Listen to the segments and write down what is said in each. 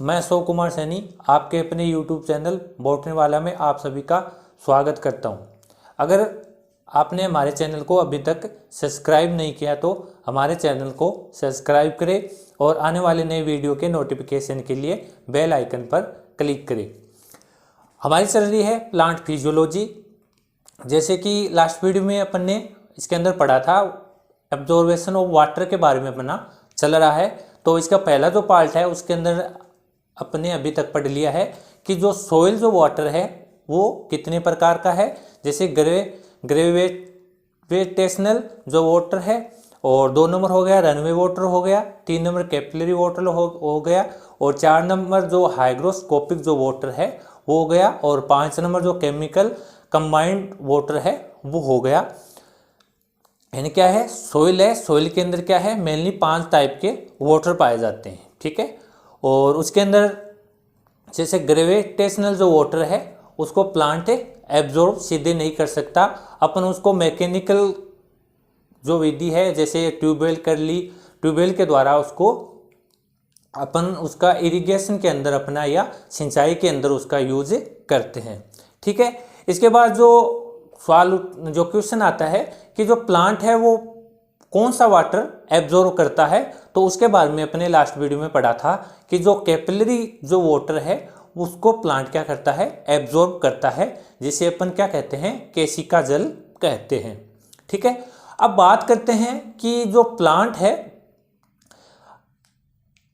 मैं अशोक कुमार सैनी आपके अपने YouTube चैनल बॉटनी वाला में आप सभी का स्वागत करता हूं। अगर आपने हमारे चैनल को अभी तक सब्सक्राइब नहीं किया तो हमारे चैनल को सब्सक्राइब करें और आने वाले नए वीडियो के नोटिफिकेशन के लिए बेल आइकन पर क्लिक करें। हमारी चल रही है प्लांट फिजियोलॉजी। जैसे कि लास्ट वीडियो में अपन ने इसके अंदर पढ़ा था एब्जॉर्बेशन ऑफ वाटर के बारे में अपना चल रहा है। तो इसका पहला जो पार्ट है उसके अंदर अपने अभी तक पढ़ लिया है कि जो सोइल जो वाटर है वो कितने प्रकार का है। जैसे ग्रेविटेशनल जो वाटर है, और 2 नंबर हो गया रनवे वाटर हो गया, 3 नंबर कैपिलरी वाटर हो गया, और 4 नंबर जो हाइग्रोस्कोपिक जो वाटर है वो हो गया, और 5 नंबर जो केमिकल कंबाइंड वाटर है वो हो गया। यानी क्या है, सोइल है। सोइल के अंदर क्या है, मेनली 5 टाइप के वाटर पाए जाते हैं, ठीक है। और उसके अंदर जैसे ग्रेविटेशनल जो वाटर है उसको प्लांट एब्जॉर्ब सीधे नहीं कर सकता, अपन उसको मैकेनिकल जो विधि है जैसे ट्यूबवेल कर ली, ट्यूबवेल के द्वारा उसको अपन उसका इरिगेशन के अंदर अपना या सिंचाई के अंदर उसका यूज करते हैं, ठीक है। इसके बाद जो सवाल जो क्वेश्चन आता है कि जो प्लांट है वो कौन सा वाटर एब्जॉर्ब करता है, तो उसके बारे में अपने लास्ट वीडियो में पढ़ा था कि जो कैपिलरी जो वाटर है उसको प्लांट क्या करता है, एब्जॉर्ब करता है, जिसे अपन क्या कहते हैं, केशिका जल कहते हैं, ठीक है। अब बात करते हैं कि जो प्लांट है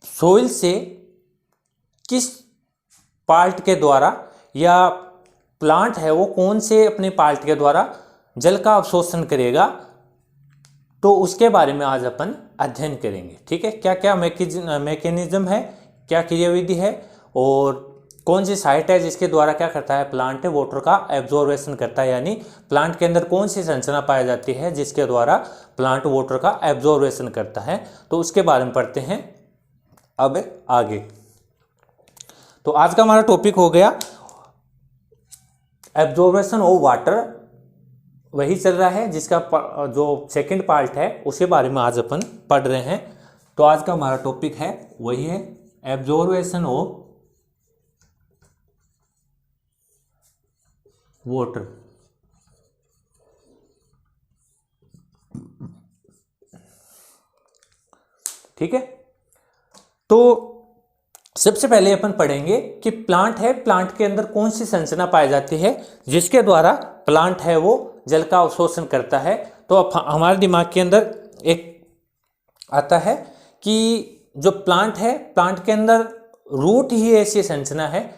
सोइल से किस पार्ट के द्वारा, या प्लांट है वो कौन से अपने पार्ट के द्वारा जल का अवशोषण करेगा, तो उसके बारे में आज अपन अध्ययन करेंगे, ठीक है। क्या क्या मैकेनिज्म है, क्या क्रियाविधि है, और कौन सी साइट है जिसके द्वारा क्या करता है प्लांट वाटर का एब्जॉर्बेशन करता है, यानी प्लांट के अंदर कौन सी संरचना पाई जाती है जिसके द्वारा प्लांट वाटर का एब्जॉर्बेशन करता है, तो उसके बारे में पढ़ते हैं अब आगे। तो आज का हमारा टॉपिक हो गया एब्जॉर्बेशन ऑफ वाटर, वही चल रहा है जिसका जो सेकंड पार्ट है उसके बारे में आज अपन पढ़ रहे हैं। तो आज का हमारा टॉपिक है वही है एब्जॉर्बेशन ऑफ वाटर। ठीक है, तो सबसे पहले अपन पढ़ेंगे कि प्लांट है, प्लांट के अंदर कौन सी संरचना पाई जाती है जिसके द्वारा प्लांट है वो जल का अवशोषण करता है। तो अब हमारे दिमाग के अंदर एक आता है कि जो प्लांट है, प्लांट के अंदर रूट ही ऐसी संरचना है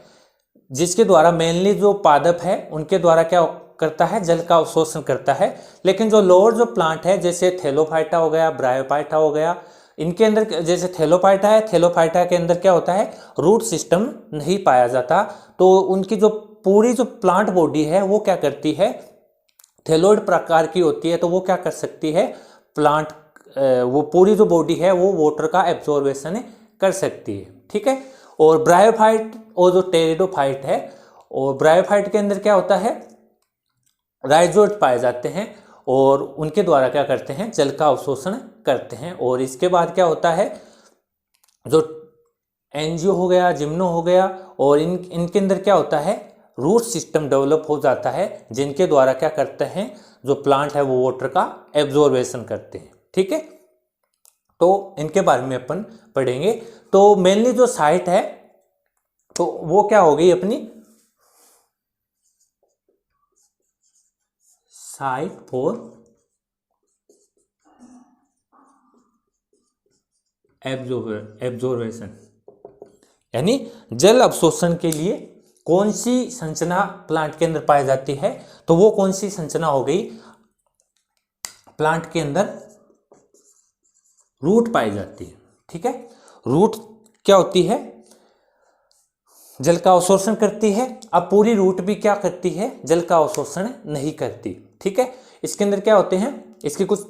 जिसके द्वारा मेनली जो पादप है उनके द्वारा क्या करता है, जल का अवशोषण करता है। लेकिन जो लोअर जो प्लांट है जैसे थैलोफाइटा हो गया, ब्रायोफाइटा हो गया, इनके अंदर जैसे थैलोफाइटा है, थैलोफाइटा के अंदर क्या होता है, रूट सिस्टम नहीं पाया जाता। तो उनकी जो पूरी जो प्लांट बॉडी है वो क्या करती है, थैलोइड प्रकार की होती है। तो वो क्या कर सकती है, प्लांट वो पूरी जो बॉडी है वो वाटर का एब्जॉर्बेशन कर सकती है, ठीक है। और ब्रायोफाइट और जो टेरिडोफाइट है, और ब्रायोफाइट के अंदर क्या होता है, राइजोइड पाए जाते हैं और उनके द्वारा क्या करते हैं, जल का अवशोषण करते हैं। और इसके बाद क्या होता है, जो एंजियो हो गया, जिम्नो हो गया, और इनके अंदर क्या होता है, रूट सिस्टम डेवलप हो जाता है जिनके द्वारा क्या करते हैं, जो प्लांट है वो वाटर का एब्जॉर्बेशन करते हैं, ठीक है। तो इनके बारे में अपन पढ़ेंगे। तो मेनली जो साइट है तो वो क्या हो गई अपनी साइट फॉर एब्जॉर्बेशन, यानी जल अवशोषण के लिए कौन सी संरचना प्लांट के अंदर पाई जाती है, तो वो कौन सी संरचना हो गई, प्लांट के अंदर रूट पाई जाती है, ठीक है। रूट क्या होती है, जल का अवशोषण करती है। अब पूरी रूट भी क्या करती है, जल का अवशोषण नहीं करती, ठीक है। इसके अंदर क्या होते हैं, इसके कुछ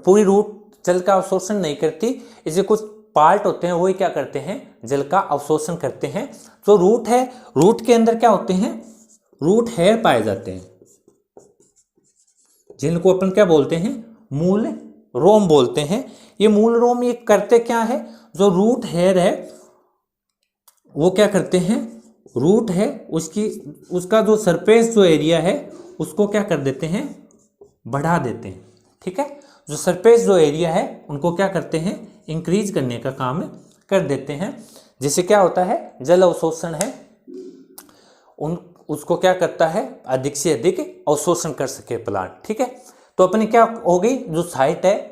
पूरी रूट जल का अवशोषण नहीं करती, इसके कुछ पार्ट होते हैं वही क्या करते हैं, जल का अवशोषण करते हैं। जो रूट है, रूट के अंदर क्या होते हैं, रूट हेयर पाए जाते हैं जिनको अपन क्या बोलते हैं, मूल रोम बोलते हैं। ये मूल रोम ये करते क्या है, जो रूट हेयर है वो क्या करते हैं, रूट है उसका जो सरफेस जो एरिया है उसको क्या कर देते हैं, बढ़ा देते हैं। ठीक है, जो सरफेस जो एरिया है उनको क्या करते हैं, इंक्रीज करने का काम कर देते हैं, जिससे क्या होता है, जल अवशोषण है उसको क्या करता है, अधिक से अधिक अवशोषण कर सके प्लांट। ठीक है, तो अपनी क्या हो गई, जो साइट है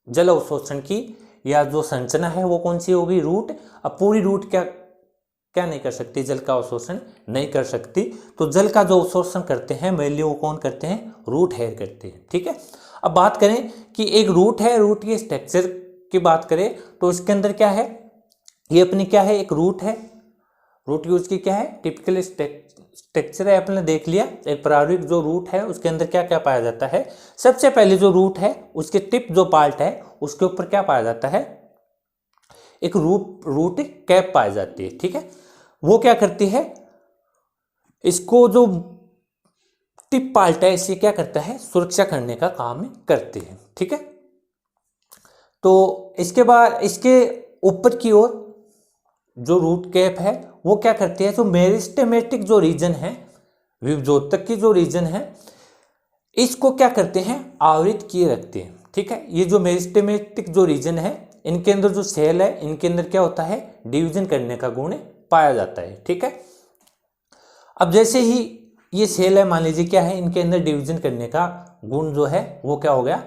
जल अवशोषण की या जो संरचना है वो कौन सी होगी, रूट। अब पूरी रूट क्या क्या नहीं कर सकती, जल का अवशोषण नहीं कर सकती, तो जल का जो अवशोषण करते हैं मेनली वो कौन करते हैं, रूट हेयर करते हैं। ठीक है, अब बात करें कि एक रूट है, रूट के स्ट्रक्चर की बात करें तो इसके अंदर क्या है, ये अपनी क्या है, एक रूट है, रूट यूज की क्या है, टिपिकल स्ट्रक्चर है, आपने देख लिया। एक प्रारंभिक जो रूट है उसके अंदर क्या क्या पाया जाता है, सबसे पहले जो रूट है उसके टिप जो पार्ट है उसके ऊपर क्या पाया जाता है, एक रूट कैप पाई जाती है। ठीक है, वो क्या करती है, इसको जो टिप पार्ट है इसे क्या करता है, सुरक्षा करने का काम करती है। ठीक है, तो इसके बाद इसके ऊपर की ओर जो रूट कैप है वो क्या करती है, जो मेरिस्टेमेटिक जो रीजन है, विभजोतक की जो रीजन है इसको क्या करते हैं, आवृत किए रखते हैं। ठीक है, ये जो मेरिस्टेमेटिक जो रीजन है इनके अंदर जो सेल है इनके अंदर क्या होता है, डिवीजन करने का गुण पाया जाता है। ठीक है, अब जैसे ही ये सेल है मान लीजिए क्या है, इनके अंदर डिवीजन करने का गुण जो है वो क्या हो गया,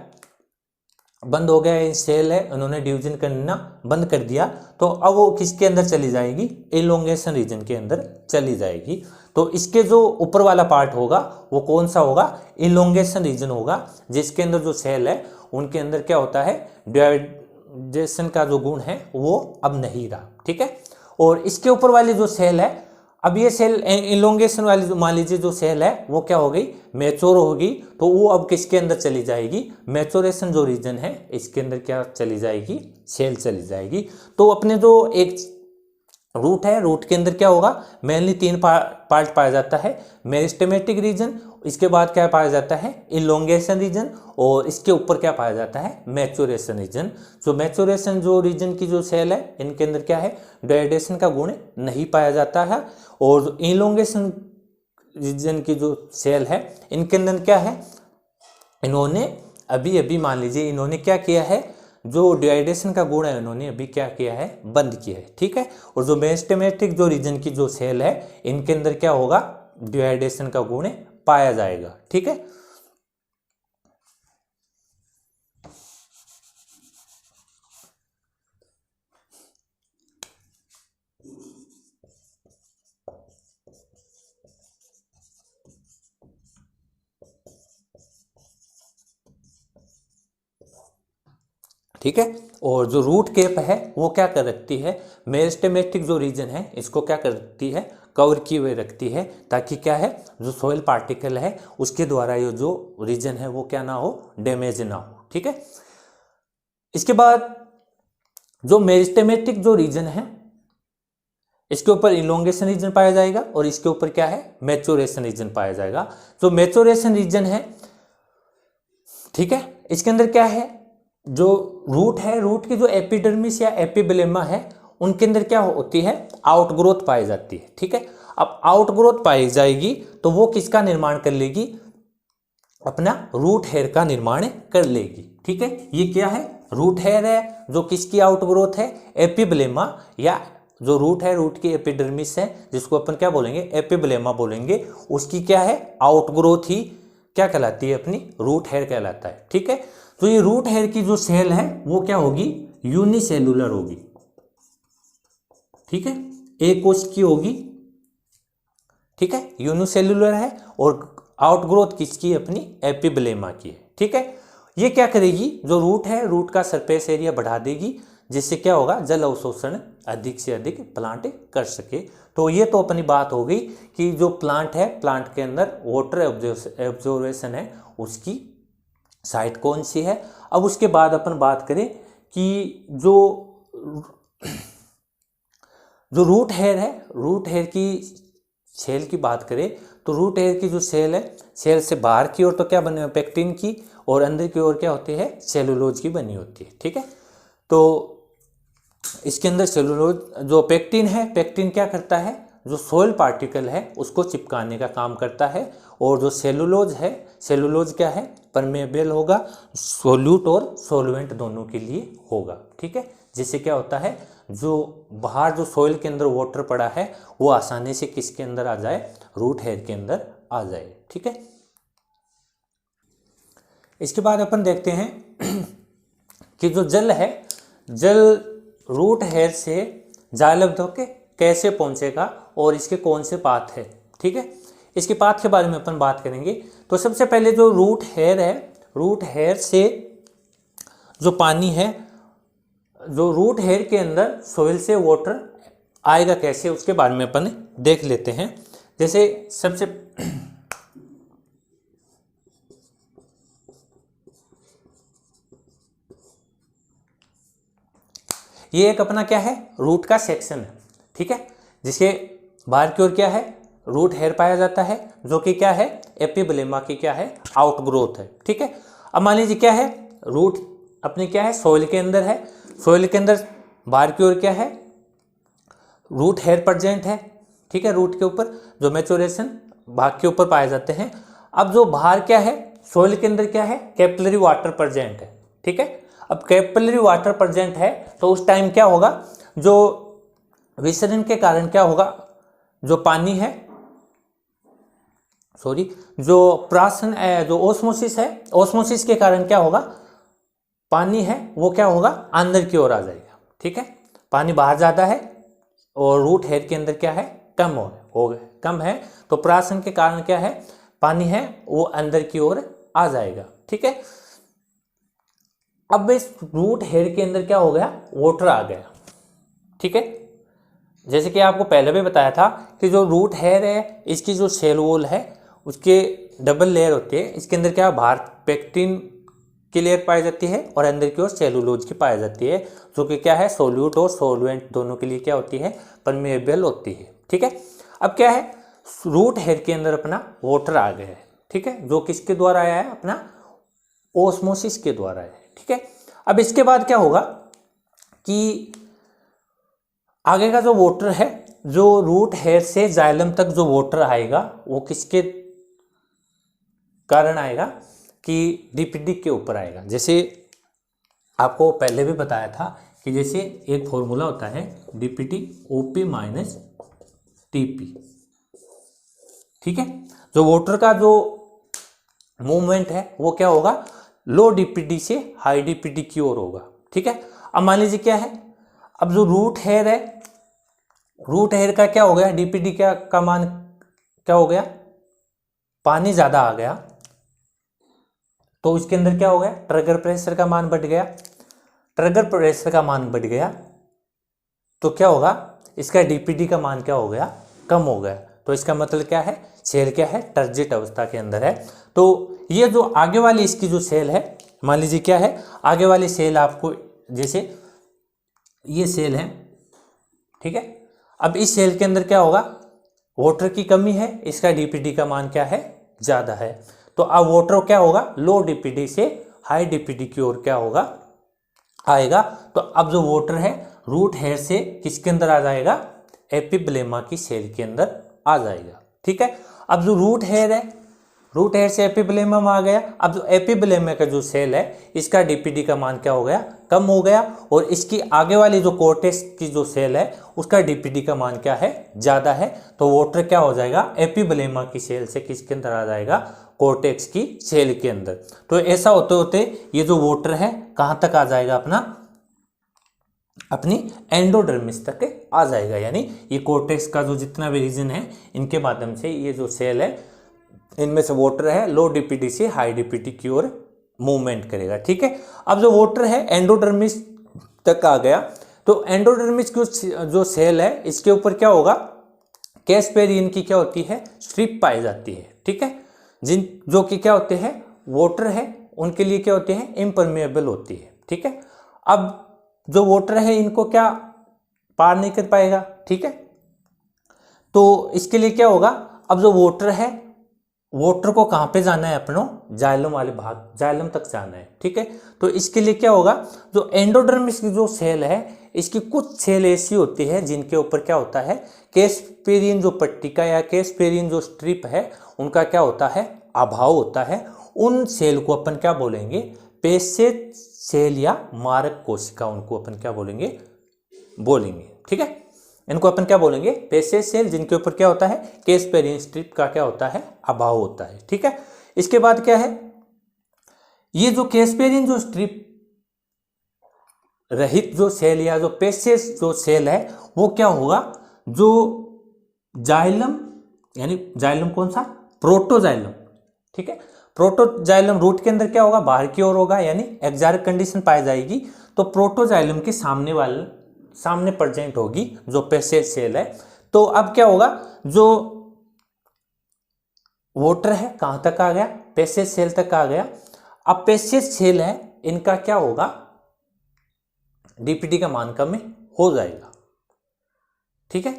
बंद हो गया, ये सेल है उन्होंने डिवीजन करना बंद कर दिया, तो अब वो किसके अंदर चली जाएगी, इलोंगेशन रीजन के अंदर चली जाएगी। तो इसके जो ऊपर वाला पार्ट होगा वो कौन सा होगा, इलोंगेशन रीजन होगा, जिसके अंदर जो सेल है उनके अंदर क्या होता है, डिवाइडेशन का जो गुण है वो अब नहीं रहा। ठीक है, और इसके ऊपर वाली जो सेल है, अब ये सेल इलोंगेशन वाली जो मान लीजिए जो सेल है वो क्या हो गई, मैच्योर होगी, तो वो अब किसके अंदर चली जाएगी, मैच्योरेशन जो रीजन है इसके अंदर क्या चली जाएगी, सेल चली जाएगी। तो अपने जो एक रूट है, रूट के अंदर क्या होगा, मेनली तीन पार्ट पाया जाता है, मेरिस्टेमेटिक रीजन, इसके बाद क्या पाया जाता है, इलोंगेशन रीजन, और इसके ऊपर क्या पाया जाता है, मैच्योरेशन रीजन। जो मैच्योरेशन जो रीजन की जो सेल है इनके अंदर क्या है, डायडेशन का गुण नहीं पाया जाता है, और इलोंगेशन रीजन की जो सेल है इनके अंदर क्या है, इन्होंने अभी अभी मान लीजिए इन्होंने क्या किया है, जो डिवाइडेशन का गुण है इन्होंने अभी क्या किया है, बंद किया है। ठीक है, और जो मेरिस्टेमेटिक जो रीजन की जो सेल है इनके अंदर क्या होगा, डिवाइडेशन का गुण पाया जाएगा। ठीक है, ठीक है, और जो रूट कैप है वो क्या कर रखती है, मेरिस्टेमेटिक जो रीजन है इसको क्या कर रखती है, कवर किए हुए रखती है, ताकि क्या है, जो सॉइल पार्टिकल है उसके द्वारा ये जो रीजन है वो क्या ना हो, डैमेज ना हो। ठीक है, इसके बाद जो मेरिस्टेमेटिक जो रीजन है इसके ऊपर इलोंगेशन रीजन पाया जाएगा, और इसके ऊपर क्या है, मैच्योरेशन रीजन पाया जाएगा। जो मैच्योरेशन रीजन है, ठीक है, इसके अंदर क्या है, जो रूट है, रूट की जो एपिडर्मिस या एपिब्लेमा है उनके अंदर क्या होती है, आउटग्रोथ पाई जाती है। ठीक है, अब आउटग्रोथ पाई जाएगी तो वो किसका निर्माण कर लेगी, अपना रूट हेयर का निर्माण कर लेगी। ठीक है, ये क्या है, रूट हेयर है, जो किसकी आउटग्रोथ है, एपिब्लेमा, या जो रूट है, रूट की एपिडर्मिस है जिसको अपन क्या बोलेंगे, एपिब्लेमा बोलेंगे, उसकी क्या है, आउटग्रोथ ही क्या कहलाती है, अपनी रूट हेयर कहलाता है। ठीक है, तो ये रूट हेयर की जो सेल है वो क्या होगी, यूनिसेलुलर होगी। ठीक है, एक कोश की होगी। ठीक है, यूनिसेलुलर है, और आउटग्रोथ किसकी, अपनी एपिब्लेमा की है। ठीक है, ये क्या करेगी, जो रूट है रूट का सरफेस एरिया बढ़ा देगी, जिससे क्या होगा, जल अवशोषण अधिक से अधिक प्लांट कर सके। तो ये तो अपनी बात हो गई कि जो प्लांट है, प्लांट के अंदर वाटर एब्जॉर्वेशन है उसकी साइट कौन सी है। अब उसके बाद अपन बात करें कि जो रूट हेयर है, रूट हेयर की सेल की बात करें तो रूट हेयर की जो सेल है, सेल से बाहर की ओर तो क्या बने हुए, पेक्टिन की, और अंदर की ओर क्या होती है, सेलुलोज की बनी होती है। ठीक है, तो इसके अंदर सेलुलोज जो पेक्टिन है, पेक्टिन क्या करता है, जो सोयल पार्टिकल है उसको चिपकाने का काम करता है। और जो सेलुलोज है, सेलुलोज क्या है, परमेबल होगा, सोल्यूट और सोलवेंट दोनों के लिए होगा। ठीक है, जिससे क्या होता है, जो बाहर जो सोइल के अंदर वाटर पड़ा है वो आसानी से किसके अंदर आ जाए, रूट हेयर के अंदर आ जाए। ठीक है, इसके बाद अपन देखते हैं कि जो जल है, जल रूट हेयर से जाइलम तक कैसे पहुंचेगा और इसके कौन से पाथ है। ठीक है, इसके पाथ के बारे में अपन बात करेंगे। तो सबसे पहले जो रूट हेयर है, रूट हेयर से जो पानी है, जो रूट हेयर के अंदर सोइल से वाटर आएगा कैसे, उसके बारे में अपन देख लेते हैं। जैसे सबसे ये एक अपना क्या है, रूट का सेक्शन है। ठीक है, जिसके बाहर की ओर क्या है, रूट हेयर पाया जाता है, जो कि क्या है, एपिब्लेमा की क्या है, आउटग्रोथ है। ठीक है, अब मान लीजिए क्या है, रूट अपने क्या है, सोइल के अंदर है, सोइल के अंदर बाहर की ओर क्या है, रूट हेयर प्रेजेंट है। ठीक है, रूट के ऊपर जो मैच्योरेशन भाग के ऊपर पाए जाते हैं। अब जो बाहर क्या है, सोइल के अंदर क्या है, कैपिलरी वाटर प्रेजेंट है। ठीक है, अब कैपिलरी वाटर प्रेजेंट है तो उस टाइम क्या होगा, जो विसरण के कारण क्या होगा, जो पानी है, सॉरी, जो प्राशन जो ओस्मोसिस है, ओस्मोसिस के कारण क्या होगा, पानी है वो क्या होगा, अंदर की ओर आ जाएगा। ठीक है, पानी बाहर जाता है और रूट हेयर के अंदर क्या है, कम हो गया, कम है, तो प्राशन के कारण क्या है, पानी है वो अंदर की ओर आ जाएगा। ठीक है, अब इस रूट हेयर के अंदर क्या हो गया, वाटर आ गया। ठीक है, जैसे कि आपको पहले भी बताया था कि जो रूट हेयर है, इसकी जो सेल वॉल है उसके डबल लेयर होती है। इसके अंदर क्या, बाहर पेक्टिन की लेयर पाई जाती है और अंदर की ओर सेलुलोज की पाई जाती है, जो कि क्या है, सोल्यूट और सोलवेंट दोनों के लिए क्या होती है, परमेबल होती है। ठीक है, अब क्या है, रूट हेयर के अंदर अपना वाटर आ गया है। ठीक है, जो किसके द्वारा आया है, अपना ओस्मोसिस के द्वारा है। ठीक है, अब इसके बाद क्या होगा कि आगे का जो वाटर है, जो रूट हेयर से जाइलम तक जो वाटर आएगा वो किसके कारण आएगा, कि डीपीडी के ऊपर आएगा। जैसे आपको पहले भी बताया था कि जैसे एक फॉर्मूला होता है डीपीटी ओपी माइनस टीपी। ठीक है, जो वाटर का जो मूवमेंट है वो क्या होगा, लो डीपीडी से हाई डीपीडी की ओर होगा। ठीक है, अब मान लीजिए क्या है, अब जो रूट हेयर है, रूट हेयर का क्या हो गया, डीपीडी का मान क्या हो गया, पानी ज्यादा आ गया तो इसके अंदर क्या हो गया, ट्रिगर प्रेशर का मान बढ़ गया। ट्रिगर प्रेशर का मान बढ़ गया तो क्या होगा, इसका डीपीडी का मान क्या हो गया, कम हो गया। तो इसका मतलब क्या है, सेल क्या है, टर्जिट अवस्था के अंदर है। तो ये जो आगे वाली इसकी जो सेल है, मान लीजिए क्या है, आगे वाली सेल आपको, जैसे ये सेल है। ठीक है, अब इस सेल के अंदर क्या होगा, वाटर की कमी है, इसका डीपीडी का मान क्या है, ज्यादा है। तो अब वाटर क्या होगा, लो डीपीडी से हाई डीपीडी की ओर क्या होगा, आएगा। तो अब जो वाटर है रूट हेयर से किसके अंदर आ जाएगा, एपिब्लेमा की सेल के अंदर आ जाएगा। ठीक है, अब जो रूट हेयर है, रूट हेयर से एपिब्लेमा में आ गया। अब जो एपिब्लेमा का जो सेल है, इसका डीपीडी का मान क्या हो गया, कम हो गया। और इसकी आगे वाली जो कोर्टेक्स की जो सेल है, उसका डीपीडी का मान क्या है, ज्यादा है। तो वाटर क्या हो जाएगा, एपिब्लेमा की सेल से किसके अंदर आ जाएगा, कोर्टेक्स की सेल के अंदर। तो ऐसा होते होते ये जो वाटर है कहां तक आ जाएगा, अपनी एंडोडर्मिस तक आ जाएगा। यानी ये कोर्टेक्स का जो जितना भी रीजन है, इनके माध्यम से ये जो सेल है, इनमें से वाटर है लो डीपीडी से हाई डीपीडी की ओर मूवमेंट करेगा। ठीक है, अब जो वाटर है एंडोडर्मिस तक आ गया, तो एंडोडर्मिस की जो सेल है, इसके ऊपर क्या होगा, कैस्पेरियन की क्या होती है, स्ट्रिप पाई जाती है। ठीक है, जो कि क्या होते हैं, वाटर है उनके लिए क्या होते हैं, इम्परमेबल होती है। ठीक है, अब जो वाटर है इनको क्या पार नहीं कर पाएगा। ठीक है, तो इसके लिए क्या होगा, अब जो वाटर है, वाटर को कहाँ पे जाना है, अपनों जाइलम वाले भाग, जाइलम तक जाना है। ठीक है, तो इसके लिए क्या होगा, जो एंडोडर्मिस की जो सेल है, इसकी कुछ सेल ऐसी होती है जिनके ऊपर क्या होता है, कैस्पेरियन जो पट्टिका या कैस्पेरियन जो स्ट्रिप है उनका क्या होता है, अभाव होता है। उन सेल को अपन क्या बोलेंगे, पेशेज सेल या मारक कोशिका, उनको अपन क्या बोलेंगे, ठीक है। इनको अपन क्या बोलेंगे, पेशेज सेल, जिनके ऊपर क्या होता है, कैस्पेरियन स्ट्रिप का क्या होता है, अभाव होता है, ठीक है। इसके बाद क्या है, ये जो कैस्पेरियन जो स्ट्रिप रहित जो सेल या जो पेशेज जो सेल है वो क्या होगा, जो जाइलम, यानी जाइलम कौन सा, प्रोटोजाइलम, ठीक है। प्रोटोजाइलम रूट के अंदर क्या होगा, बाहर की ओर होगा, यानी एक्सारिक कंडीशन पाई जाएगी। तो प्रोटोजाइलम के सामने प्रेजेंट होगी जो पेशेज सेल है। तो अब क्या होगा, जो वोटर है कहां तक आ गया, पेशेज सेल तक आ गया। अब पेशेज सेल है, इनका क्या होगा, डीपीटी का मान कम हो जाएगा, ठीक है।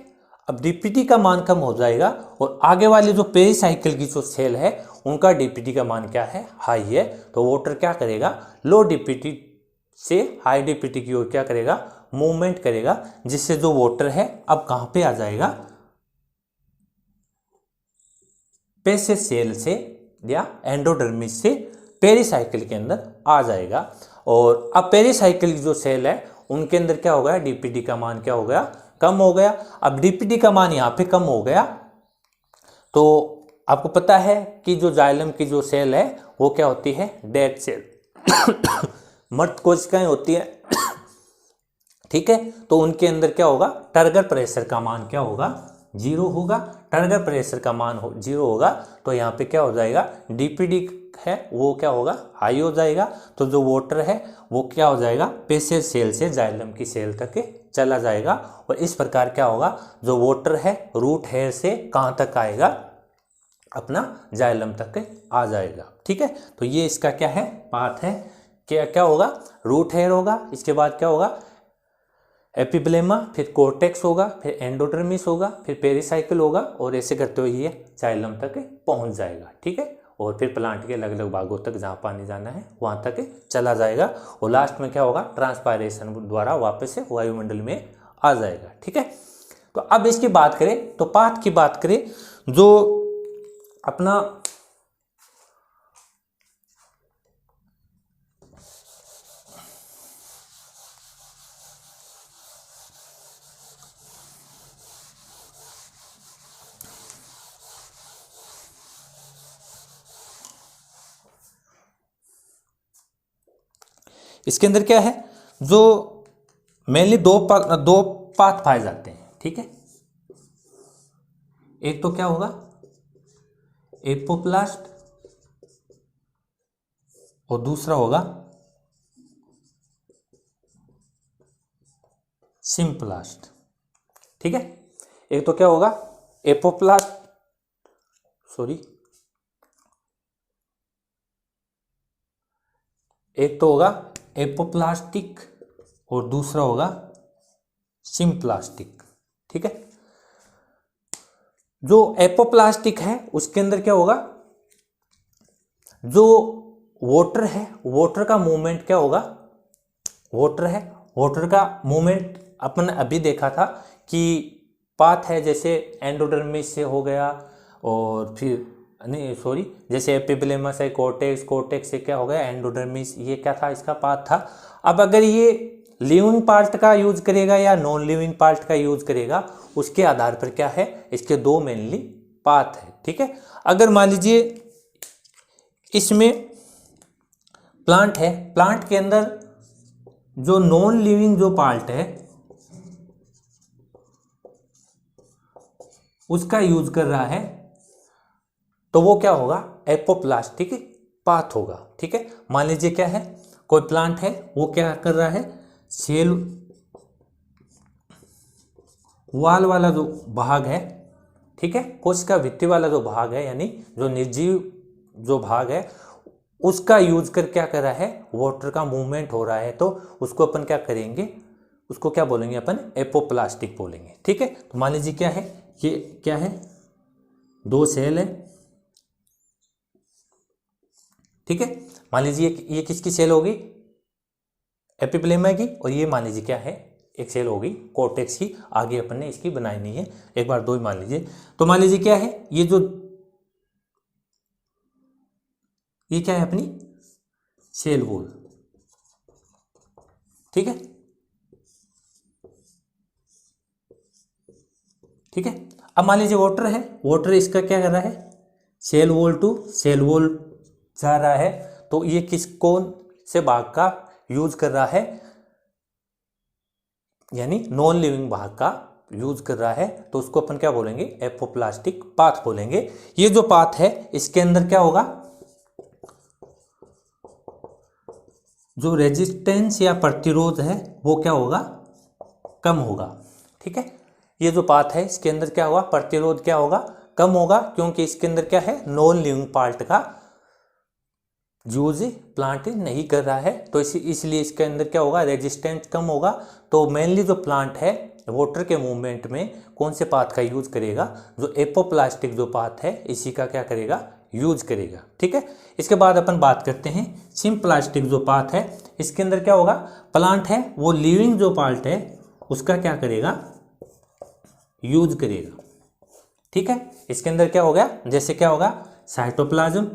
अब डीपीटी का मान कम हो जाएगा और आगे वाली जो पेरिसाइकिल की जो सेल है उनका डीपीटी का मान क्या है, हाई है। तो वोटर क्या करेगा, लो डीपीटी से हाई डीपीटी की ओर क्या करेगा, मूवमेंट करेगा, जिससे जो वोटर है अब कहां पे आ जाएगा, पेशेज सेल से या एंडोडर्मिस से पेरिसाइकिल के अंदर आ जाएगा। और अब पेरिसाइकिल की जो सेल है उनके अंदर क्या हो गया, डीपीटी का मान क्या हो गया, कम हो गया। अब डीपीटी का मान यहाँ पे कम हो गया, तो आपको पता है कि जो जाइलम की जो सेल है वो क्या होती है, डेड सेल मृत कोशिकाएं होती है, ठीक है। तो उनके अंदर क्या होगा, टर्गर प्रेशर का मान क्या होगा, 0 होगा। टर्गर प्रेशर का मान 0 होगा तो यहाँ पे क्या हो जाएगा, डीपीडी है वो क्या होगा, हाई हो जाएगा। तो जो वोटर है वो क्या हो जाएगा, पेशेज सेल से जाइलम की सेल तक चला जाएगा। और इस प्रकार क्या होगा, जो वोटर है रूट हेयर से कहाँ तक आएगा, अपना जाइलम तक आ जाएगा, ठीक है। तो ये इसका क्या है, पाथ है। क्या होगा, रूट हेयर होगा, इसके बाद क्या होगा, एपिब्लेमा, फिर कोर्टेक्स होगा, फिर एंडोडर्मिस होगा, फिर पेरिसाइकिल होगा, और ऐसे करते हुए ये जाइलम तक पहुंच जाएगा, ठीक है। और फिर प्लांट के अलग अलग भागों तक जहाँ पानी जाना है वहाँ तक चला जाएगा, और लास्ट में क्या होगा, ट्रांसपायरेशन द्वारा वापस से वायुमंडल में आ जाएगा, ठीक है। तो अब इसकी बात करें, तो पाथ की बात करें, जो अपना इसके अंदर क्या है, जो मेनली दो पाथ पाए जाते हैं, ठीक है। एक तो क्या होगा, एपोप्लास्ट, और दूसरा होगा सिम्प्लास्ट, ठीक है। एक तो क्या होगा, एपोप्लास्ट, एक तो होगा एपोप्लास्टिक और दूसरा होगा सिम्प्लास्टिक, ठीक है। जो एपोप्लास्टिक है उसके अंदर क्या होगा, जो वोटर है, वोटर का मूवमेंट क्या होगा, वोटर का मूवमेंट अपन अभी देखा था कि पाथ है, जैसे एंडोडर्मिस से हो गया, और फिर जैसे एपिब्लेमा से कोर्टेक्स से क्या हो गया, एंडोडर्मिस, ये क्या था, इसका पाथ था। अब अगर ये लिविंग पार्ट का यूज करेगा या नॉन लिविंग पार्ट का यूज करेगा, उसके आधार पर क्या है, इसके दो मेनली पाथ है, ठीक है। अगर मान लीजिए इसमें प्लांट है, प्लांट के अंदर जो नॉन लिविंग जो पार्ट है उसका यूज कर रहा है, तो वो क्या होगा, एपोप्लास्टिक पाथ होगा, ठीक है। मान लीजिए क्या है, कोई प्लांट है वो क्या कर रहा है, सेल वाल वाला जो भाग है, ठीक है, कोशिका भित्ति वाला जो भाग है, यानी जो निर्जीव जो भाग है उसका यूज कर क्या कर रहा है, वाटर का मूवमेंट हो रहा है, तो उसको अपन क्या करेंगे, उसको क्या बोलेंगे अपन, एपोप्लास्टिक बोलेंगे, ठीक है। तो मान लीजिए क्या है, ये क्या है, दो सेल है, ठीक है। मान लीजिए ये किसकी सेल होगी, एपिब्लेमा की, और ये मान लीजिए क्या है, एक सेल होगी कोर्टेक्स की, आगे अपन ने इसकी बनाई नहीं है, एक बार दो ही मान लीजिए। तो मान लीजिए क्या है, ये क्या है अपनी सेल वॉल, ठीक है, ठीक है। अब मान लीजिए वाटर है, वाटर इसका क्या कर रहा है, cell wall to cell wall जा रहा है, तो ये किस कौन से भाग का यूज कर रहा है, यानी नॉन लिविंग भाग का यूज कर रहा है, तो उसको अपन क्या बोलेंगे, एपोप्लास्टिक पाथ बोलेंगे। ये जो पाथ है इसके अंदर क्या होगा, जो रेजिस्टेंस या प्रतिरोध है वो क्या होगा, कम होगा, ठीक है। ये जो पाथ है इसके अंदर क्या होगा, प्रतिरोध क्या होगा, कम होगा, क्योंकि इसके अंदर क्या है, नॉन लिविंग पार्ट का यूज प्लांट नहीं कर रहा है, तो इसलिए इसके अंदर क्या होगा, रेजिस्टेंस कम होगा। तो मेनली जो प्लांट है वाटर के मूवमेंट में कौन से पाथ का यूज करेगा, जो एपोप्लास्टिक जो पाथ है इसी का क्या करेगा, यूज करेगा, ठीक है। इसके बाद अपन बात करते हैं सिम्प्लास्टिक जो पाथ है, इसके अंदर क्या होगा, प्लांट है वो लिविंग जो पार्ट है उसका क्या करेगा, यूज करेगा, ठीक है। इसके अंदर क्या हो गया, जैसे क्या होगा, साइटोप्लाज्म,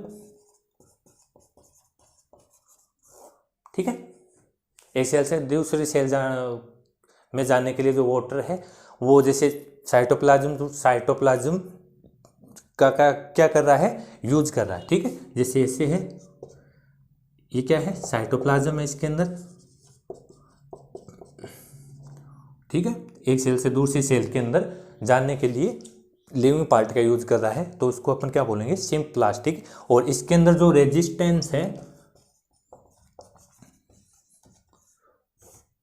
ठीक है, एक सेल से दूसरी सेल में जाने के लिए जो वाटर है वो जैसे साइटोप्लाज्म का क्या कर रहा है, यूज कर रहा है, ठीक है। जैसे ऐसे है, ये क्या है, साइटोप्लाज्म है इसके अंदर, ठीक है, एक सेल से दूसरी सेल के अंदर जाने के लिए लिविंग पार्ट का यूज कर रहा है, तो उसको अपन क्या बोलेंगे, सिम्प्लास्टिक। और इसके अंदर जो रेजिस्टेंस है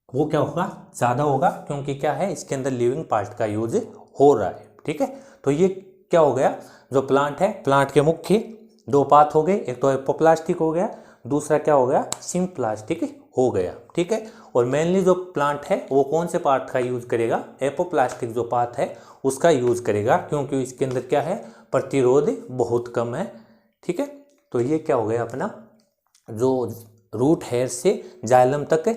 वो क्या होगा, ज़्यादा होगा, क्योंकि क्या है, इसके अंदर लिविंग पार्ट का यूज हो रहा है, ठीक है। तो ये क्या हो गया, जो प्लांट है, प्लांट के मुख्य दो पाथ हो गए, एक तो एपोप्लास्टिक हो गया, दूसरा क्या हो गया, सिम्प्लास्टिक हो गया, ठीक है। और मेनली जो प्लांट है वो कौन से पार्ट का यूज करेगा, एपोप्लास्टिक जो पाथ है उसका यूज करेगा, क्योंकि इसके अंदर क्या है, प्रतिरोध बहुत कम है, ठीक है। तो ये क्या हो गया अपना, जो रूट हेयर से जाइलम तक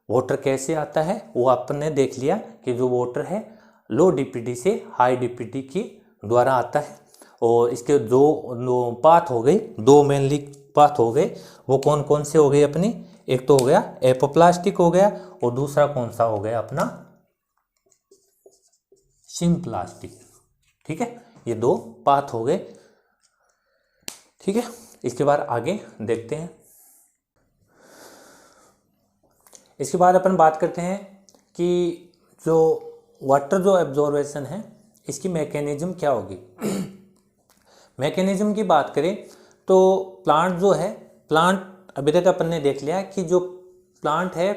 वाटर कैसे आता है वो आपने देख लिया, कि जो वाटर है लो डीपीटी से हाई डीपीटी की द्वारा आता है। और इसके दो पाथ हो गए, दो मेनली पाथ हो गए, वो कौन कौन से हो गए अपनी, एक तो हो गया एपोप्लास्टिक हो गया, और दूसरा कौन सा हो गया अपना, सिम्प्लास्टिक, ठीक है। ये दो पाथ हो गए, ठीक है। इसके बाद आगे देखते हैं। इसके बाद अपन बात करते हैं कि जो वाटर जो एब्जॉर्बेशन है इसकी मैकेनिज्म क्या होगी। मैकेनिज्म की बात करें तो प्लांट जो है, प्लांट अभी तक अपन ने देख लिया कि जो प्लांट है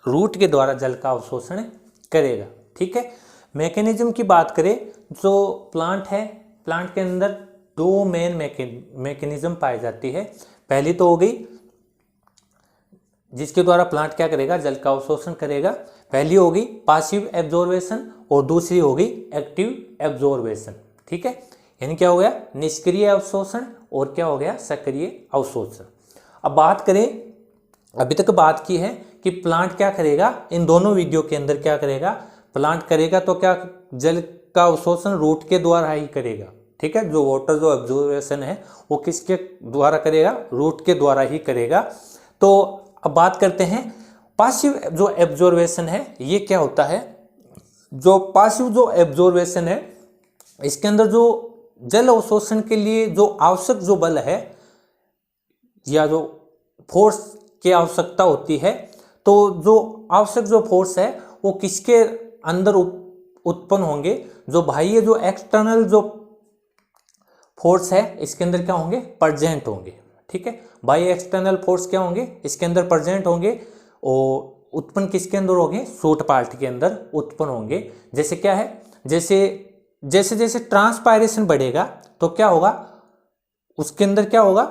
रूट के द्वारा जल का अवशोषण करेगा, ठीक है। मैकेनिज्म की बात करें जो प्लांट है, प्लांट के अंदर दो मेन मैकेनिज्म पाई जाती है। पहली तो हो गई जिसके द्वारा प्लांट क्या करेगा, जल का अवशोषण करेगा, पहली होगी पासिव एब्जॉर्बेशन और दूसरी होगी एक्टिव एब्जॉर्बेशन, ठीक है। यानी क्या हो गया, निष्क्रिय अवशोषण और क्या हो गया, सक्रिय अवशोषण। अब बात करें, अभी तक बात की है कि प्लांट क्या करेगा, इन दोनों वीडियो के अंदर क्या करेगा, प्लांट करेगा तो क्या, जल का अवशोषण रूट के द्वारा ही करेगा, ठीक है। जो वाटर जो एब्जॉर्बेशन है वो किसके द्वारा करेगा, रूट के द्वारा ही करेगा। तो अब बात करते हैं पासिव जो एब्जॉर्बेशन है, ये क्या होता है। जो पासिव जो एब्जॉर्बेशन है इसके अंदर जो जल अवशोषण के लिए जो आवश्यक जो बल है या जो फोर्स की आवश्यकता होती है, तो जो आवश्यक जो फोर्स है वो किसके अंदर उत्पन्न होंगे, जो बाह्य जो एक्सटर्नल जो फोर्स है इसके अंदर क्या होंगे, प्रेजेंट होंगे, ठीक है। बाह्य एक्सटर्नल फोर्स क्या होंगे, इसके अंदर प्रेजेंट होंगे, और उत्पन्न किसके अंदर होंगे, शूट पार्ट के अंदर उत्पन्न होंगे। जैसे क्या है, जैसे जैसे जैसे ट्रांसपायरेशन बढ़ेगा तो क्या होगा, उसके अंदर क्या होगा,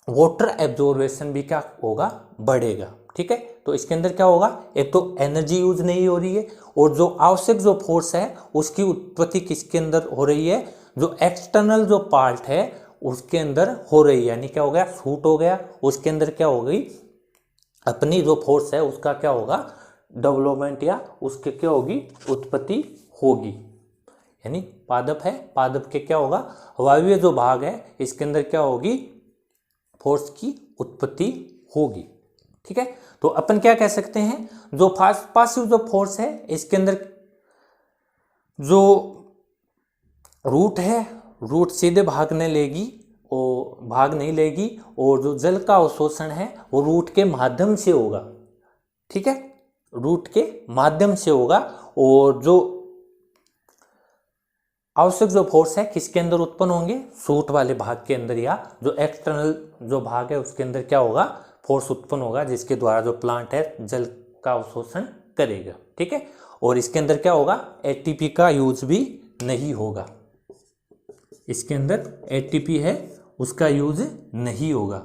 वाटर एब्जॉर्बेशन भी क्या होगा, बढ़ेगा, ठीक है। तो इसके अंदर क्या होगा, एक तो एनर्जी यूज नहीं हो रही है, और जो आवश्यक जो फोर्स है उसकी उत्पत्ति किसके अंदर हो रही है, जो एक्सटर्नल जो पार्ट है उसके अंदर हो रही है। यानी क्या हो गया, शूट हो गया, उसके अंदर क्या हो गई, अपनी जो फोर्स है उसका क्या होगा, डेवलपमेंट या उसके क्या होगी, उत्पत्ति होगी। यानी पादप है, पादप के क्या होगा, वायवीय जो भाग है इसके अंदर क्या होगी, फोर्स की उत्पत्ति होगी। ठीक है, तो अपन क्या कह सकते हैं, जो पासिव जो फोर्स है इसके अंदर जो रूट है, रूट सीधे भाग नहीं लेगी और जो जल का अवशोषण है वो रूट के माध्यम से होगा। ठीक है, रूट के माध्यम से होगा। और जो आवश्यक जो फोर्स है किसके अंदर उत्पन्न होंगे, सूट वाले भाग के अंदर, या जो एक्सटर्नल जो भाग है उसके अंदर क्या होगा, फोर्स उत्पन्न होगा, जिसके द्वारा जो प्लांट है जल का अवशोषण करेगा। ठीक है, और इसके अंदर क्या होगा, एटीपी का यूज भी नहीं होगा। इसके अंदर एटीपी है उसका यूज नहीं होगा।